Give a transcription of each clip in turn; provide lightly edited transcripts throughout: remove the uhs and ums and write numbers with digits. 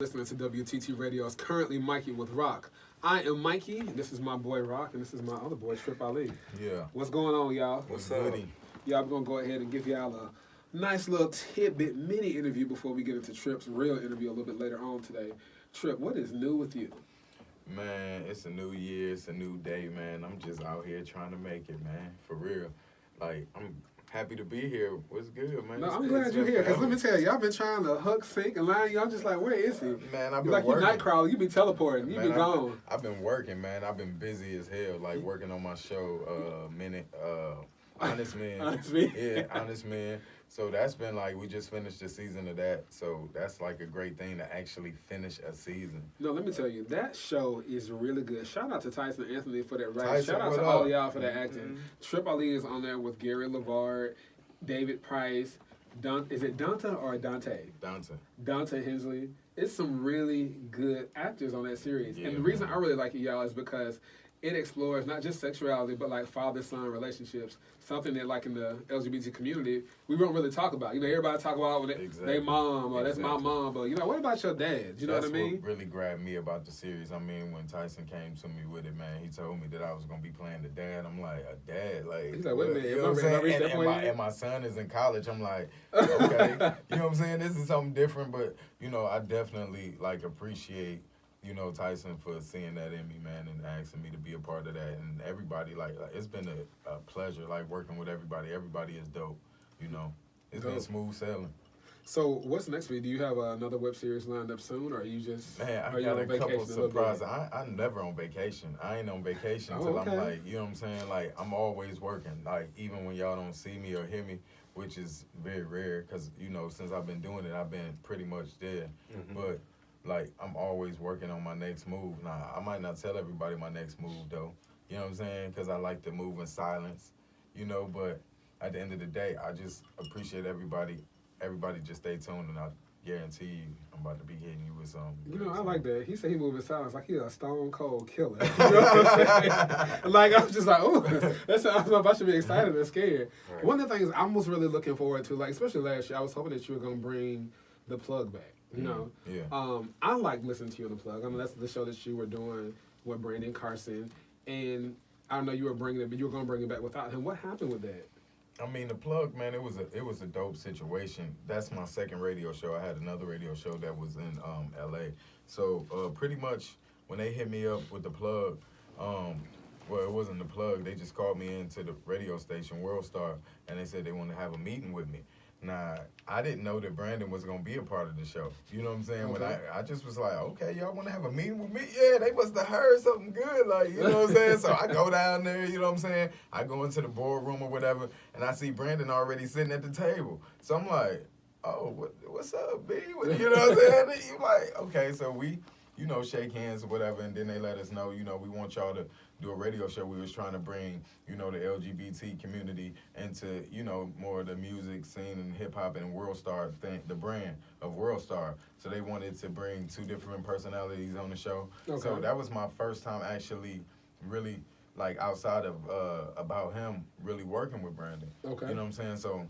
Listening to WTT Radio. It's currently Mikey with Rocc. I am Mikey, and this is my boy Rocc, and this is my other boy, Tripp Ali. Yeah. What's going on, y'all? What's up? Y'all, we're going to go ahead and give y'all a nice little tidbit mini interview before we get into Tripp's real interview a little bit later on today. Tripp, what is new with you? Man, it's a new year, it's a new day, man. I'm just out here trying to make it, man. For real. Like, I'm happy to be here. What's good, man? No, I'm glad you're here, because let me tell you, y'all been trying to hook, sync, and line. Y'all just like, where is he? Man, I've been like working. You Nightcrawler, you be teleporting, you man, be gone. I've been working, man. I've been busy as hell, like working on my show, Honest Man. Honest Man. Yeah, Honest Man. So that's been like, we just finished the season of that. So that's like a great thing to actually finish a season. No, let me tell you, that show is really good. Shout out to Tyson Anthony for that writing. Tyson, Shout out what to up? all of y'all for that acting. Tripp Ali is on there with Gary LeVard, David Price, is it Dante or Dante? Dante Hensley. It's some really good actors on that series. Yeah, and the reason man. I really like it, y'all, is because it explores not just sexuality, but like father-son relationships. Something that, like in the LGBT community, we don't really talk about. You know, everybody talk about when they mom, or that's my mom, but you know, what about your dad? You know what I mean? That's what really grabbed me about the series. I mean, when Tyson came to me with it, man, he told me that I was gonna be playing the dad. I'm like, a dad? Like, he's like, wait a minute, you know what I'm saying? And my son is in college. I'm like, okay, you know what I'm saying? This is something different, but you know, I definitely like appreciate, you know, Tyson for seeing that in me, man, and asking me to be a part of that. And everybody, like it's been a pleasure, like, working with everybody. Everybody is dope, you know. It's been smooth sailing. So what's next for you? Do you have another web series lined up soon, or are you just... Man, I got a couple surprises. I'm never on vacation. I ain't on vacation until I'm like, you know what I'm saying? Like, I'm always working. Like, even when y'all don't see me or hear me, which is very rare, because, you know, since I've been doing it, I've been pretty much there. But like, I'm always working on my next move. Now, I might not tell everybody my next move, though. You know what I'm saying? Because I like to move in silence, you know. But at the end of the day, I just appreciate everybody. Everybody just stay tuned, and I guarantee you I'm about to be hitting you with some. You know, I like that. He said he moved in silence like he's a stone cold killer. You know what I'm saying? Like, I'm just like, oh, that's, I don't know if I should be excited or scared. Right. One of the things I was really looking forward to, like, especially last year, I was hoping that you were going to bring the plug back. You know, I like listening to you on the plug. I mean, that's the show that you were doing with Brandon Carson, and I know you were bringing it, but you were going to bring it back without him. What happened with that? I mean, the plug, man, it was a dope situation. That's my second radio show. I had another radio show that was in L.A. So pretty much when they hit me up with the plug, well, it wasn't the plug. They just called me into the radio station, World Star, and they said they wanted to have a meeting with me. Now, I didn't know that Brandon was going to be a part of the show. You know what I'm saying? Okay. When I just was like, okay, y'all want to have a meeting with me? Yeah, they must have heard something good. Like, you know what I'm saying? So I go down there, you know what I'm saying? I go into the boardroom or whatever, and I see Brandon already sitting at the table. So I'm like, oh, what's up, B? You know what I'm saying? And you like, okay, so we, you know, shake hands or whatever, and then they let us know, you know, we want y'all to do a radio show. We was trying to bring, you know, the LGBT community into, you know, more of the music scene and hip-hop and World Star thing, the brand of World Star. So they wanted to bring two different personalities on the show. Okay. So that was my first time actually really, like, outside of About Him, really working with Brandon. Okay. You know what I'm saying? So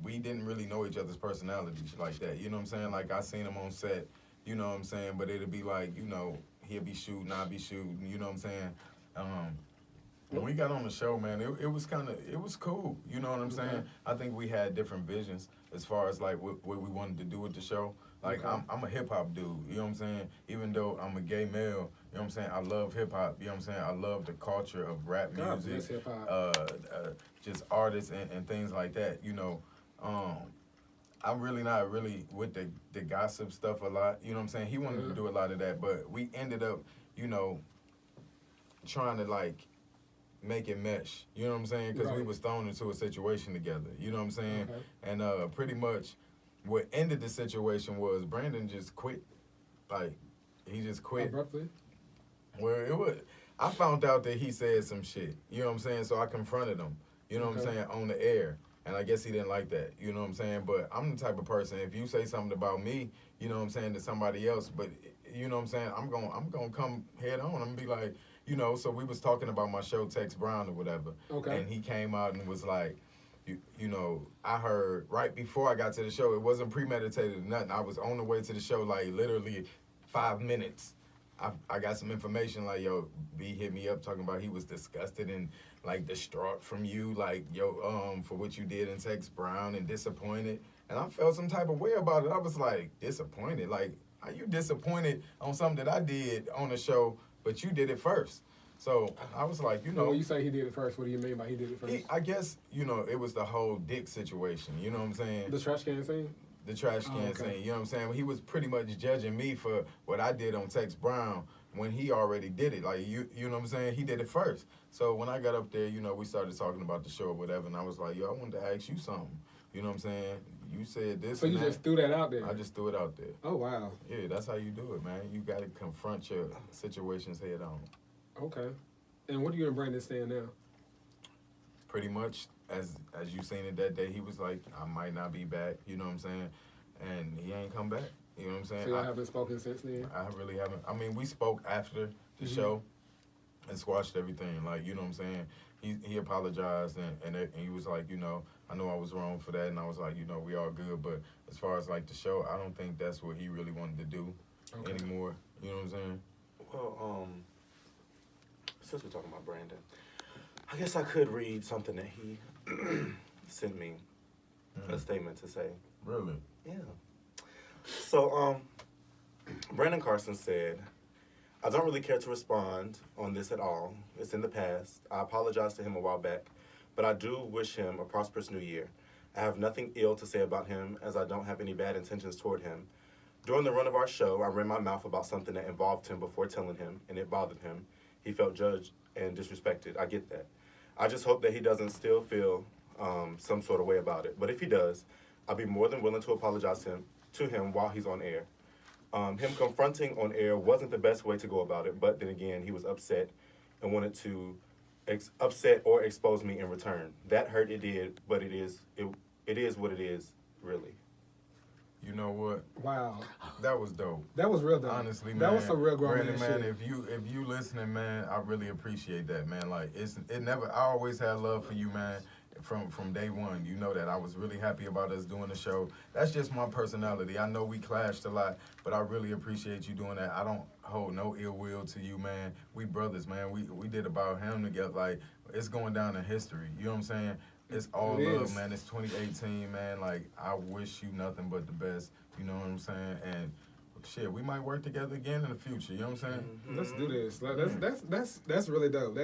we didn't really know each other's personalities like that. You know what I'm saying? Like, I seen him on set, you know what I'm saying? But it'd be like, you know, he'll be shooting, I'll be shooting, you know what I'm saying? When we got on the show, man, it was cool. You know what I'm saying? I think we had different visions as far as like what we wanted to do with the show. Like, I'm a hip hop dude, you know what I'm saying? Even though I'm a gay male, you know what I'm saying? I love hip hop, you know what I'm saying? I love the culture of rap music, just artists and things like that, you know. I'm really not really with the gossip stuff a lot, you know what I'm saying? He wanted to do a lot of that, but we ended up, you know, trying to like make it mesh, you know what I'm saying? Because we was thrown into a situation together, you know what I'm saying? And pretty much what ended the situation was Brandon just quit. Like, he just quit. Abruptly? Well, I found out that he said some shit, you know what I'm saying? So I confronted him, you know what I'm saying, on the air. And I guess he didn't like that, you know what I'm saying? But I'm the type of person, if you say something about me, you know what I'm saying, to somebody else, but you know what I'm saying, I'm gonna come head on. I'm gonna be like, you know, so we was talking about my show, Tex Brown or whatever. Okay. And he came out and was like, you know, I heard right before I got to the show, it wasn't premeditated or nothing. I was on the way to the show, like, literally 5 minutes. I got some information, like, yo, B hit me up talking about he was disgusted and, like, distraught from you, like, yo, for what you did in Tex Brown and disappointed. And I felt some type of way about it. I was, like, disappointed. Like, are you disappointed on something that I did on the show, but you did it first? So I was like, you know. When you say he did it first, what do you mean by he did it first? I guess, you know, it was the whole dick situation. You know what I'm saying? The trash can scene? The trash can scene. You know what I'm saying? He was pretty much judging me for what I did on Tex Brown when he already did it. Like, you know what I'm saying? He did it first. So when I got up there, you know, we started talking about the show or whatever, and I was like, yo, I wanted to ask you something. You know what I'm saying? You said this. So you just threw that out there? I just threw it out there. Oh, wow. Yeah, that's how you do it, man. You got to confront your situations head on. Okay. And what are you and Brandon saying now? Pretty much, as you seen it that day, he was like, I might not be back, you know what I'm saying? And he ain't come back, you know what I'm saying? So y'all haven't spoken since then? I really haven't. I mean, we spoke after the show and squashed everything, like, you know what I'm saying? He apologized, and he was like, you know, I know I was wrong for that, and I was like, you know, we all good, but as far as, like, the show, I don't think that's what he really wanted to do anymore, you know what I'm saying? Well, since we're talking about Brandon, I guess I could read something that he sent me, a statement to say. Really? Yeah. So, Brandon Carson said, I don't really care to respond on this at all. It's in the past. I apologized to him a while back, but I do wish him a prosperous new year. I have nothing ill to say about him, as I don't have any bad intentions toward him. During the run of our show, I ran my mouth about something that involved him before telling him, and it bothered him. He felt judged and disrespected. I get that. I just hope that he doesn't still feel some sort of way about it. But if he does, I'll be more than willing to apologize to him while he's on air. Him confronting on air wasn't the best way to go about it, but then again, he was upset and wanted to upset or expose me in return. That hurt, it did, but it is what it is, really. You know what? Wow. That was dope. That was real dope. Honestly, man. That was some real grown Brandon, man man, shit. if you listening, man, I really appreciate that, man. Like, I always had love for you, man, from day one. You know that. I was really happy about us doing the show. That's just my personality. I know we clashed a lot, but I really appreciate you doing that. I don't hold no ill will to you, man. We brothers, man. We did About Him together. Like, it's going down in history. You know what I'm saying? It's all love, man. It's 2018, man. Like, I wish you nothing but the best. You know what I'm saying? And shit, we might work together again in the future. You know what I'm saying? Mm-hmm. Let's do this. That's really dope.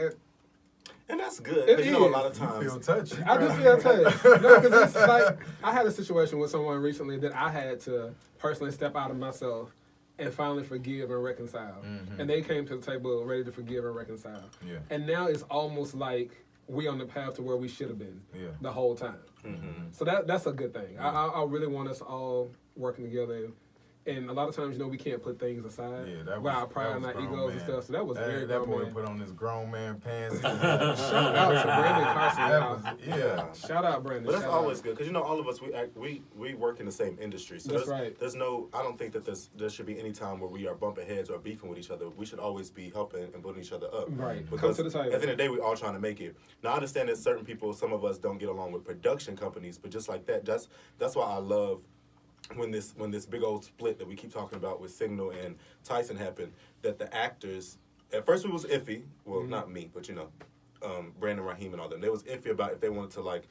And that's good. Because you know, a lot of You times. feel touched. I do feel touched. No, because it's like I had a situation with someone recently that I had to personally step out of myself and finally forgive and reconcile. Mm-hmm. And they came to the table ready to forgive and reconcile. Yeah. And now it's almost like we on the path to where we should have been the whole time. Mm-hmm. So that's a good thing. I really want us all working together. And a lot of times, you know, we can't put things aside. Yeah, with our pride and our egos and stuff. So that was very that grown boy man. put on his grown man pants. Shout out to Brandon Carson. Yeah. Shout out Brandon. But that's Shout always out. good, because you know, all of us, we work in the same industry. So That's right. There's no, I don't think that there should be any time where we are bumping heads or beefing with each other. We should always be helping and building each other up. Right. Because Come to the table. at the end of the day, we're all trying to make it. Now, I understand that certain people, some of us don't get along with production companies, but just like that, that's why I love when this big old split that we keep talking about with Signal and Tyson happened, that the actors, at first it was iffy, well, not me, but you know, Brandon, Raheem and all them, they was iffy about if they wanted to like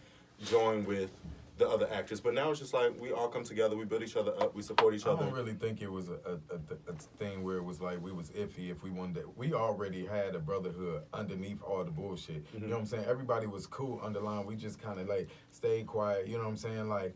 join with the other actors, but now it's just like we all come together, we build each other up, we support each other. I don't really think it was a thing where it was like we was iffy if we wanted to. We already had a brotherhood underneath all the bullshit. You know what I'm saying? Everybody was cool underlying. We just kind of like stayed quiet. You know what I'm saying? Like,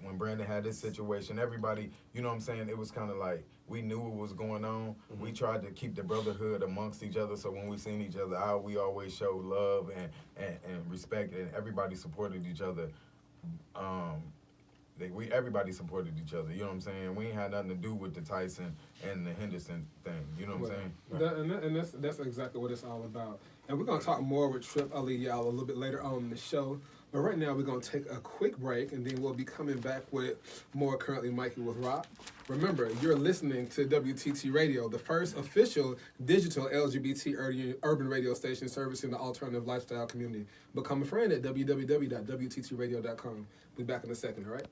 when Brandon had this situation, everybody, you know what I'm saying, it was kind of like we knew what was going on. We tried to keep the brotherhood amongst each other, so when we seen each other out, we always showed love and respect, and everybody supported each other. Everybody supported each other, you know what I'm saying? We ain't had nothing to do with the Tyson and the Henderson thing, you know what I'm saying? And that's exactly what it's all about. And we're going to talk more with Tripp Ali y'all a little bit later on in the show. But right now, we're going to take a quick break, and then we'll be coming back with more Currently Mikey with Rocc. Remember, you're listening to WTT Radio, the first official digital LGBT urban radio station servicing the alternative lifestyle community. Become a friend at www.wttradio.com. We'll be back in a second, all right?